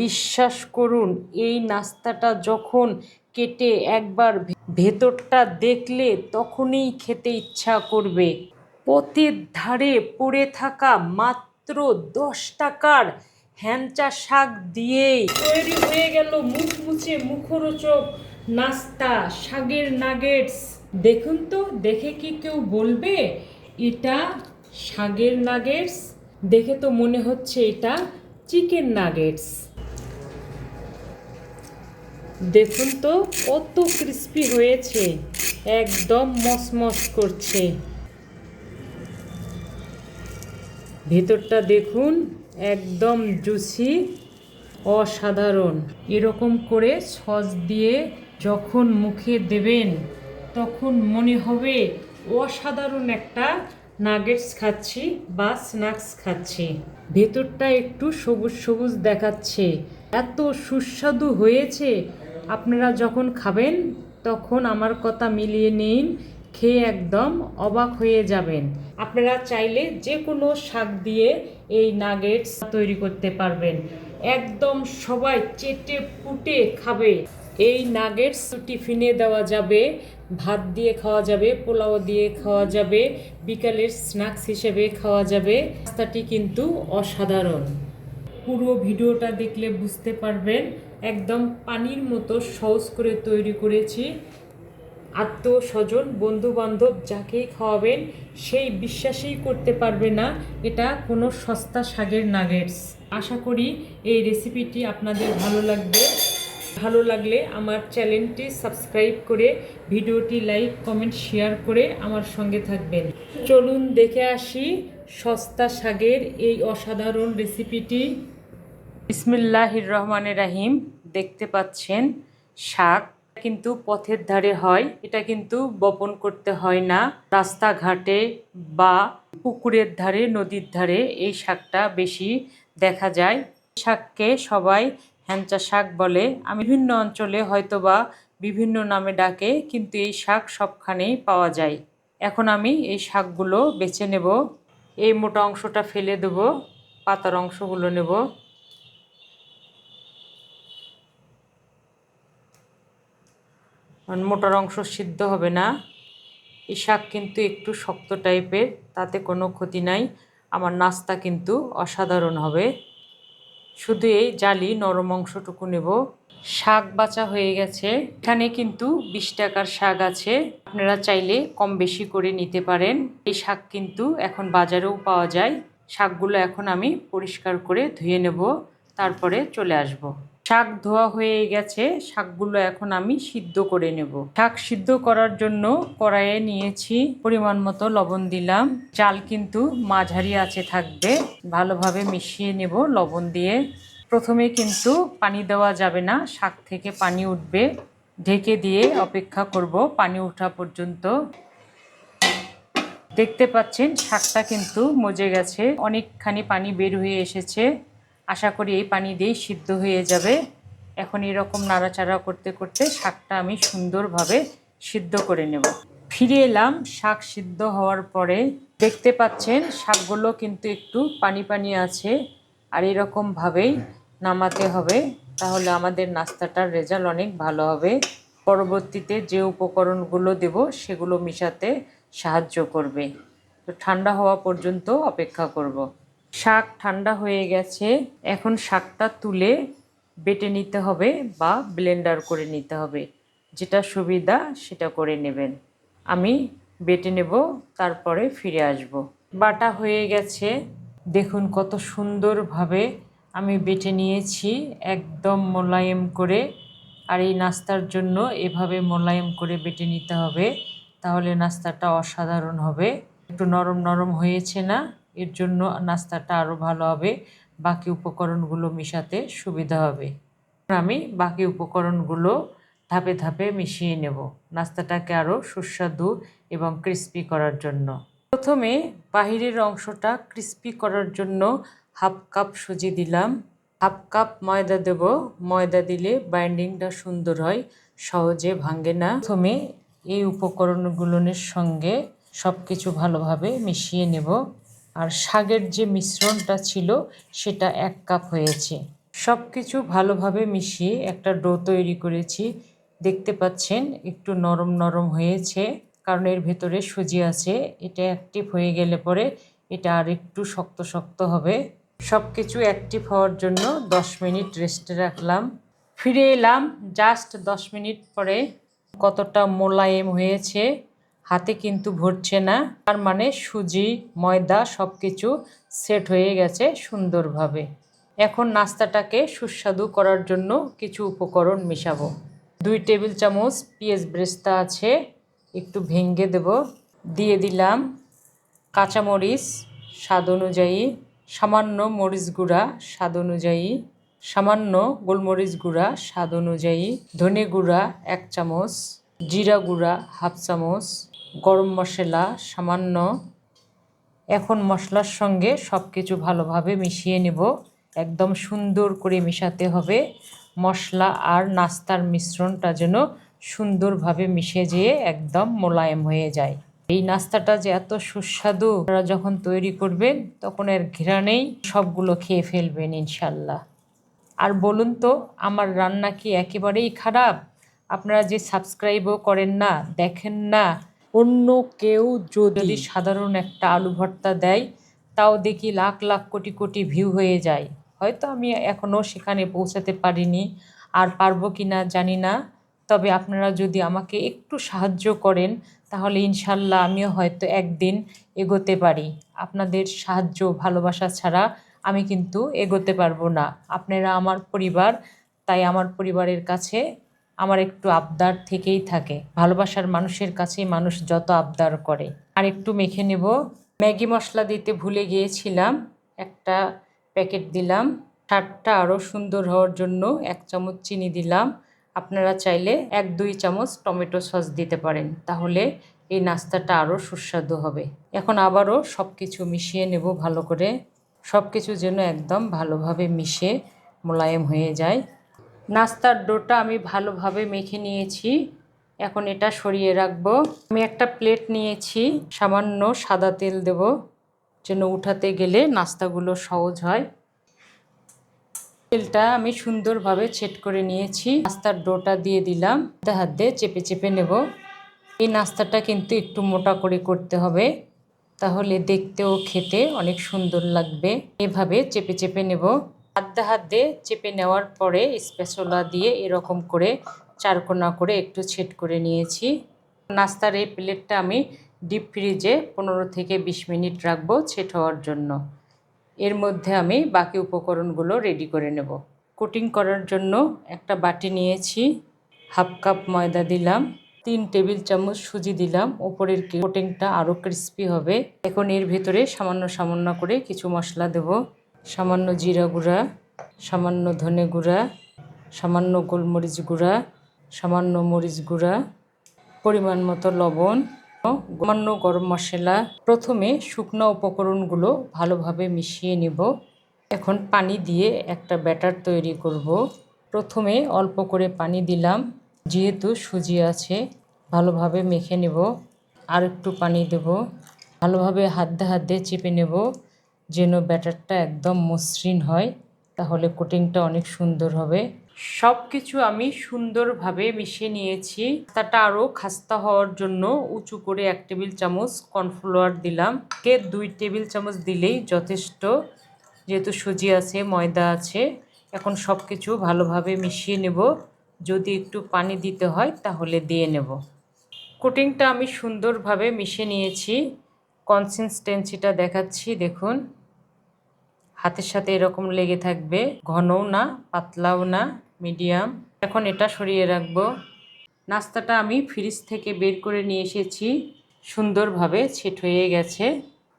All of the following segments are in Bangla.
বিশ্বাস করুন, এই নাস্তাটা যখন কেটে একবার ভেতরটা দেখলে তখনই খেতে ইচ্ছা করবে। পথের ধারে পড়ে থাকা মাত্র 10 টাকার হ্যাংচা শাক দিয়েই তৈরি হয়ে গেল মুচমুচে মুখরোচক নাস্তা শাকের নাগেটস। দেখুন তো, দেখে কি কেউ বলবে এটা শাকের নাগেটস? দেখে তো মনে হচ্ছে এটা চিকেন নাগেটস। দেখুন তো কত ক্রিস্পি হয়েছে, একদম মসমস করছে। ভেতরটা দেখুন, একদম জুসি, অসাধারণ। এরকম করে সস দিয়ে যখন মুখে দেবেন তখন মনে হবে অসাধারণ একটা নাগেটস খাচ্ছি বা স্ন্যাক্স খাচ্ছি। ভেতরটা একটু সবুজ সবুজ দেখাচ্ছে, এত সুস্বাদু হয়েছে। আপনারা যখন খাবেন তখন আমার কথা মিলিয়ে নিন, খেয়ে একদম অবাক হয়ে যাবেন। আপনারা চাইলে যে কোনো শাক দিয়ে এই নাগেটস তৈরি করতে পারবেন, একদম সবাই চেটে পুটে খাবে। এই নাগেটস টিফিনে দেওয়া যাবে, ভাত দিয়ে খাওয়া যাবে, পোলাও দিয়ে খাওয়া যাবে, বিকালের স্ন্যাক্স হিসেবে খাওয়া যাবে। নাস্তাটি কিন্তু অসাধারণ। পুরো ভিডিওটা দেখলে বুঝতে পারবেন, একদম পানির মতো সহজ করে তৈরি করেছি। আত্মীয় স্বজন বন্ধু বান্ধব যাকেই খাওয়াবেন সেই বিশ্বাসই করতে পারবে না এটা কোনো সস্তা শাকের নাগেটস। আশা করি এই রেসিপিটি আপনাদের ভালো লাগবে। ভালো লাগলে আমার চ্যানেলটি সাবস্ক্রাইব করে ভিডিওটি লাইক কমেন্ট শেয়ার করে আমার সঙ্গে থাকবেন। চলুন দেখে আসি সস্তা শাকের এই অসাধারণ রেসিপিটি। বিসমিল্লাহির রহমানির রহিম। দেখতে পাচ্ছেন শাক কিন্তু পথের ধারে হয়, এটা কিন্তু বপন করতে হয় না। রাস্তাঘাটে বা পুকুরের ধারে, নদীর ধারে এই শাকটা বেশি দেখা যায়। শাককে সবাই হ্যাংচা শাক বলে। আমি বিভিন্ন অঞ্চলে হয়তোবা বিভিন্ন নামে ডাকে, কিন্তু এই শাক সবখানেই পাওয়া যায়। এখন আমি এই শাকগুলো বেছে নেব। এই মোটা অংশটা ফেলে দেব, পাতার অংশগুলো নেব। মোটার অংশ সিদ্ধ হবে না। এই শাক কিন্তু একটু শক্ত টাইপের, তাতে কোনো ক্ষতি নাই। আমার নাস্তা কিন্তু অসাধারণ হবে। শুধু এই জালি নরম অংশটুকু নেব। শাক বাছা হয়ে গেছে। এখানে কিন্তু 20 টাকার শাক আছে, আপনারা চাইলে কম বেশি করে নিতে পারেন। এই শাক কিন্তু এখন বাজারেও পাওয়া যায়। শাকগুলো এখন আমি পরিষ্কার করে ধুয়ে নেব, তারপরে চলে আসব। শাক ধোয়া হয়ে গেছে, শাকগুলো এখন আমি সিদ্ধ করে নেব। শাক সিদ্ধ করার জন্য কড়াইয়ে নিয়েছি পরিমাণ মতো লবণ দিলাম। চাল কিন্তু মাঝারি আঁচে থাকবে, ভালোভাবে মিশিয়ে নেব লবণ দিয়ে। প্রথমে কিন্তু পানি দেওয়া যাবে না, শাক থেকে পানি উঠবে। ঢেকে দিয়ে অপেক্ষা করব পানি ওঠা পর্যন্ত। দেখতে পাচ্ছেন শাকটা কিন্তু মজে গেছে, অনেকখানি পানি বের হয়ে এসেছে। আশা করি এই পানি দিয়েই সিদ্ধ হয়ে যাবে। এখন এরকম নাড়াচাড়া করতে করতে শাকটা আমি সুন্দরভাবে সিদ্ধ করে নেব। ফিরে এলাম শাক সিদ্ধ হওয়ার পরে। দেখতে পাচ্ছেন শাকগুলো কিন্তু একটু পানি পানি আছে, আর এরকমভাবেই নামাতে হবে, তাহলে আমাদের নাস্তাটার রেজাল্ট অনেক ভালো হবে। পরবর্তীতে যে উপকরণগুলো দেব সেগুলো মিশাতে সাহায্য করবে। তো ঠান্ডা হওয়া পর্যন্ত অপেক্ষা করব। শাক ঠান্ডা হয়ে গেছে, এখন শাকটা তুলে বেটে নিতে হবে বা ব্লেন্ডার করে নিতে হবে, যেটা সুবিধা সেটা করে নেবেন। আমি বেটে নেব, তারপরে ফিরে আসব। বাটা হয়ে গেছে, দেখুন কত সুন্দরভাবে আমি বেটে নিয়েছি, একদম মোলায়েম করে। আর এই নাস্তার জন্য এভাবে মোলায়েম করে বেটে নিতে হবে, তাহলে নাস্তাটা অসাধারণ হবে। একটু নরম নরম হয়েছে না, এর জন্য নাস্তাটা আরও ভালো হবে, বাকি উপকরণগুলো মেশাতে সুবিধা হবে। আমি বাকি উপকরণগুলো ধাপে ধাপে মিশিয়ে নেব নাস্তাটাকে আরও সুস্বাদু এবং ক্রিস্পি করার জন্য। প্রথমে বাহিরের অংশটা ক্রিস্পি করার জন্য হাফ কাপ সুজি দিলাম, হাফ কাপ ময়দা দেব। ময়দা দিলে বাইন্ডিংটা সুন্দর হয়, সহজে ভাঙে না। প্রথমে এই উপকরণগুলোর সঙ্গে সব কিছু ভালোভাবে মিশিয়ে নেব। আর শাকের যে মিশ্রণটা ছিল সেটা 1 কাপ হয়েছে। সব কিছু ভালোভাবে মিশিয়ে একটা ডো তৈরি করেছি। দেখতে পাচ্ছেন একটু নরম নরম হয়েছে, কারণ এর ভেতরে সুজি আছে। এটা অ্যাক্টিভ হয়ে গেলে পরে এটা আর একটু শক্ত শক্ত হবে। সব কিছু অ্যাক্টিভ হওয়ার জন্য 10 মিনিট রেস্টে রাখলাম। ফিরে এলাম জাস্ট 10 মিনিট পরে। কতটা মোলায়েম হয়েছে, হাতে কিন্তু ভরছে না। তার মানে সুজি ময়দা সব কিছু সেট হয়ে গেছে সুন্দরভাবে। এখন নাস্তাটাকে সুস্বাদু করার জন্য কিছু উপকরণ মেশাবো। 2 টেবিল চামচ পেঁয়াজ ব্রেস্তা আছে, একটু ভেঙে দেব। দিয়ে দিলাম কাঁচামরিচ স্বাদ অনুযায়ী, সামান্য মরিচ গুঁড়া স্বাদ অনুযায়ী, সামান্য গোলমরিচ গুঁড়া স্বাদ অনুযায়ী, ধনে গুঁড়া 1 চামচ, জিরা গুঁড়া 1/2 চামচ, গরম মশলা সামান্য। এখন মশলার সঙ্গে সব কিছু ভালোভাবে মিশিয়ে নেব। একদম সুন্দর করে মেশাতে হবে। মশলা আর নাস্তার মিশ্রণটা যেন সুন্দরভাবে মিশে যেয়ে একদম মোলায়েম হয়ে যায়। এই নাস্তাটা যে এত সুস্বাদু, আপনারা যখন তৈরি করবেন তখন এর ঘ্রাণেই সবগুলো খেয়ে ফেলবেন ইনশাল্লাহ। আর বলুন তো, আমার রান্না কি একেবারেই খারাপ? আপনারা যে সাবস্ক্রাইবও করেন না, দেখেন না। অন্য কেউ যদি সাধারণ একটা আলু ভর্তা দেয়, তাও দেখি লাখ লাখ কোটি কোটি ভিউ হয়ে যায়। হয়তো আমি এখনও সেখানে পৌঁছাতে পারিনি, আর পারবো কি না জানি না। তবে আপনারা যদি আমাকে একটু সাহায্য করেন, তাহলে ইনশাল্লাহ আমিও হয়তো একদিন এগোতে পারি। আপনাদের সাহায্য ভালোবাসা ছাড়া আমি কিন্তু এগোতে পারবো না। আপনারা আমার পরিবার, তাই আমার পরিবারের কাছে আমার একটু আবদার থেকেই থাকে। ভালোবাসার মানুষের কাছেই মানুষ যত আবদার করে। আর একটু মেখে নেব। ম্যাগি মশলা দিতে ভুলে গিয়েছিলাম, একটা প্যাকেট দিলাম। স্বাদটা আরও সুন্দর হওয়ার জন্য 1 চামচ চিনি দিলাম। আপনারা চাইলে 1-2 চামচ টমেটো সস দিতে পারেন, তাহলে এই নাস্তাটা আরও সুস্বাদু হবে। এখন আবারও সব কিছু মিশিয়ে নেব ভালো করে। সব কিছু যেন একদম ভালোভাবে মিশে মোলায়েম হয়ে যায়। নাস্তার ডোটা আমি ভালোভাবে মেখে নিয়েছি। এখন এটা সরিয়ে রাখবো। আমি একটা প্লেট নিয়েছি, সামান্য সাদা তেল দেব যেন উঠাতে গেলে নাস্তাগুলো সহজ হয়। তেলটা আমি সুন্দরভাবে ছেট করে নিয়েছি। নাস্তার ডোটা দিয়ে দিলাম, হাত দিয়ে চেপে চেপে নেব। এই নাস্তাটা কিন্তু একটু মোটা করে করতে হবে, তাহলে দেখতেও খেতে অনেক সুন্দর লাগবে। এভাবে চেপে চেপে নেব। হাত দিয়ে চেপে নেওয়ার পরে স্প্যাচুলা দিয়ে এরকম করে চারকোনা করে একটু ছেট করে নিয়েছি। নাস্তার এই প্লেটটা আমি ডিপ ফ্রিজে 15 থেকে 20 মিনিট রাখবো ছেট হওয়ার জন্য। এর মধ্যে আমি বাকি উপকরণগুলো রেডি করে নেব। কোটিং করার জন্য একটা বাটি নিয়েছি, 1/2 কাপ ময়দা দিলাম, 3 টেবিল চামচ সুজি দিলাম। ওপরের কোটিংটা আরও ক্রিস্পি হবে। এখন এর ভেতরে সামান্য সামান্য করে কিছু মশলা দেব। সামান্য জিরা গুঁড়া, সামান্য ধনে গুঁড়া, সামান্য গোলমরিচ গুঁড়া, সামান্য মরিচ গুঁড়া, পরিমাণ মতো লবণ, সামান্য গরম মশলা। প্রথমে শুকনো উপকরণগুলো ভালোভাবে মিশিয়ে নেব। এখন পানি দিয়ে একটা ব্যাটার তৈরি করব। প্রথমে অল্প করে পানি দিলাম, যেহেতু সুজি আছে। ভালোভাবে মেখে নেব। আর একটু পানি দেব। ভালোভাবে হাত দিয়ে চেপে নেব যেন ব্যাটারটা একদম মসৃণ হয়, তাহলে কোটিংটা অনেক সুন্দর হবে। সব কিছু আমি সুন্দরভাবে মিশিয়ে নিয়েছি। নাস্তাটা আরও খাস্তা হওয়ার জন্য উঁচু করে 1 টেবিল চামচ কর্নফ্লাওয়ার দিলাম। 2 টেবিল চামচ দিলেই যথেষ্ট, যেহেতু সুজি আছে ময়দা আছে। এখন সব কিছু ভালোভাবে মিশিয়ে নেব। যদি একটু পানি দিতে হয় তাহলে দিয়ে নেব। কোটিংটা আমি সুন্দরভাবে মিশিয়ে নিয়েছি। কনসিস্টেন্সিটা দেখাচ্ছি, দেখুন। হাতের সাথে এরকম লেগে থাকবে, ঘনও না পাতলাও না, মিডিয়াম। এখন এটা সরিয়ে রাখবো। নাস্তাটা আমি ফ্রিজ থেকে বের করে নিয়ে এসেছি, সুন্দরভাবে সেট হয়ে গেছে।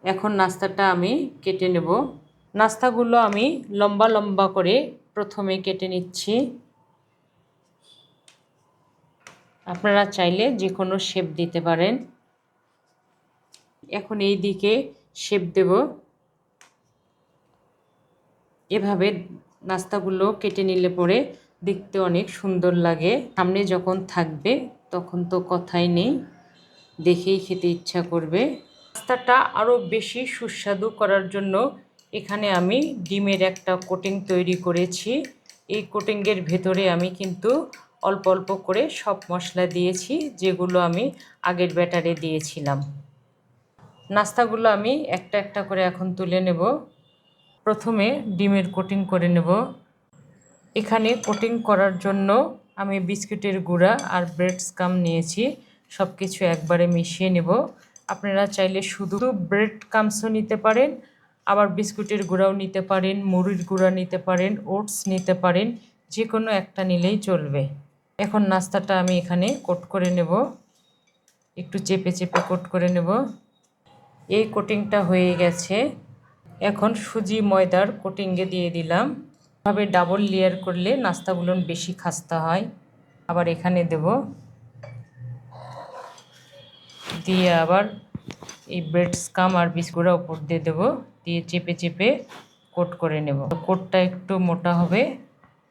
এখন নাস্তাটা আমি কেটে নেব। নাস্তাগুলো আমি লম্বা লম্বা করে প্রথমে কেটে নিচ্ছি। আপনারা চাইলে যে কোনো শেপ দিতে পারেন। এখন এই দিকে শেপ দেব। এভাবে নাস্তাগুলো কেটে নিলে পরে দেখতে অনেক সুন্দর লাগে। সামনে যখন থাকবে তখন তো কথাই নেই, দেখেই খেতে ইচ্ছা করবে। নাস্তাটা আরও বেশি সুস্বাদু করার জন্য এখানে আমি ডিমের একটা কোটিং তৈরি করেছি। এই কোটিংয়ের ভেতরে আমি কিন্তু অল্প অল্প করে সব মশলা দিয়েছি, যেগুলো আমি আগের ব্যাটারে দিয়েছিলাম। নাস্তাগুলো আমি একটা একটা করে এখন তুলে নেব। প্রথমে ডিমের কোটিং করে নেব। এখানে কোটিং করার জন্য আমি বিস্কুটের গুঁড়া আর ব্রেড স্কাম নিয়েছি। সব কিছু একবারে মিশিয়ে নেব। আপনারা চাইলে শুধু ব্রেড ক্রাম্বসও নিতে পারেন, আবার বিস্কুটের গুঁড়াও নিতে পারেন, মুড়ির গুঁড়া নিতে পারেন, ওটস নিতে পারেন, যে কোনো একটা নিলেই চলবে। এখন নাস্তাটা আমি এখানে কোট করে নেব, একটু চেপে চেপে কোট করে নেব। এই কোটিংটা হয়ে গেছে। এখন সুজি ময়দার কোটিংয়ে দিয়ে দিলাম। এভাবে ডাবল লেয়ার করলে নাস্তাগুলো বেশি খাস্তা হয়। আবার এখানে দেব, দিয়ে আবার এই ব্রেড স্কাম আর বিস্কুটটা উপর দিয়ে দেবো, দিয়ে চেপে চেপে কোট করে নেব। কোটটা একটু মোটা হবে,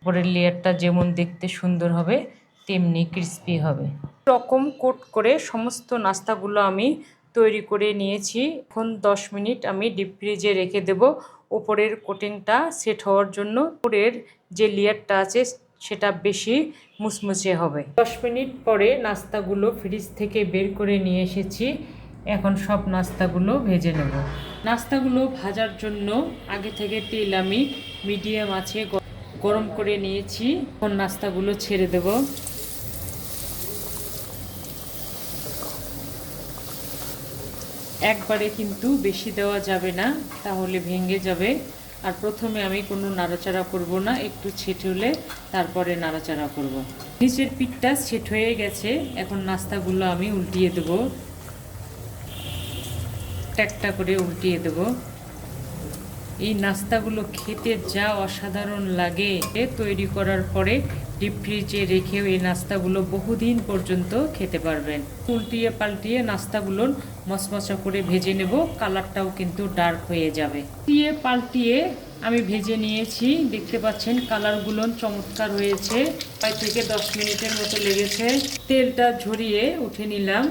উপরের লেয়ারটা যেমন দেখতে সুন্দর হবে তেমনি ক্রিস্পি হবে। রকম কোট করে সমস্ত নাস্তাগুলো আমি তৈরি করে নিয়েছি। এখন 10 মিনিট আমি ডিপ ফ্রিজে রেখে দেব উপরের কোটিংটা সেট হওয়ার জন্য। উপরের যে লেয়ারটা আছে সেটা বেশি মুচমুচে হবে। 10 মিনিট পরে নাস্তাগুলো ফ্রিজ থেকে বের করে নিয়ে এসেছি। এখন সব নাস্তাগুলো ভেজে নেব। নাস্তাগুলো ভাজার জন্য আগে থেকে তেল আমি মিডিয়াম আঁচে গরম করে নিয়েছি। এখন নাস্তাগুলো ছেড়ে দেব। একবারে কিন্তু বেশি দেওয়া যাবে না, তাহলে ভেঙে যাবে। আর প্রথমে আমি কোনো নাড়াচাড়া করব না, একটু ছেট হলে তারপরে নাড়াচাড়া করব। নিচের পিঠটা সেট হয়ে গেছে। এখন নাস্তাগুলো আমি উল্টিয়ে দেব, একটা করে উল্টিয়ে দেব। এই নাস্তাগুলো খেতে যা অসাধারণ লাগে, তৈরি করার পরে ডিপ ফ্রিজে রেখেও এই নাস্তাগুলো বহুদিন পর্যন্ত খেতে পারবেন। উল্টিয়ে পাল্টিয়ে নাস্তাগুলো মচমচা করে ভেজে নেব, কালারটাও কিন্তু ডার্ক হয়ে যাবে। উল্টিয়ে পাল্টিয়ে আমি ভেজে নিয়েছি, দেখতে পাচ্ছেন কালারগুলো চমৎকার হয়েছে। 5 থেকে 10 মিনিটের মতো লেগেছে। তেলটা ঝরিয়ে উঠে নিলাম।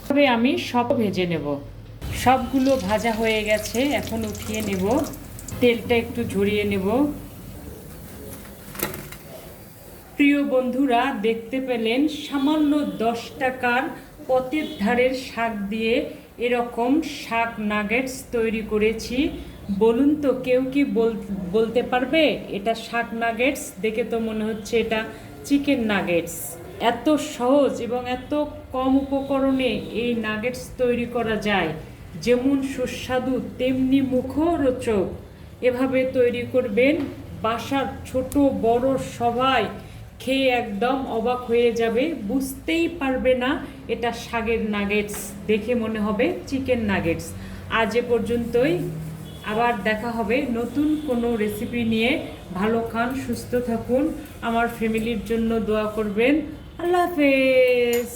তবে আমি সব ভেজে নেব। সবগুলো ভাজা হয়ে গেছে, এখন উঠিয়ে নেব। তেলটা একটু ঝরিয়ে নেব। প্রিয় বন্ধুরা, দেখতে পেলেন সামান্য 10 টাকার পথের ধারের শাক দিয়ে এরকম শাক নাগেটস তৈরি করেছি। বলুন তো কেউ কি বলতে পারবে এটা শাক নাগেটস? দেখে তো মনে হচ্ছে এটা চিকেন নাগেটস। এত সহজ এবং এত কম উপকরণে এই নাগেটস তৈরি করা যায়, যেমন সুস্বাদু তেমনি মুখরোচক। এভাবে তৈরি করবেন, বাসার ছোট বড় সবাই খেয়ে একদম অবাক হয়ে যাবে, বুঝতেই পারবে না এটা শাকের নাগেটস, দেখে মনে হবে চিকেন নাগেটস। আজ এ পর্যন্তই, আবার দেখা হবে নতুন কোনো রেসিপি নিয়ে। ভালো খান, সুস্থ থাকুন, আমার ফ্যামিলির জন্য দোয়া করবেন। আল্লাহ হাফেজ।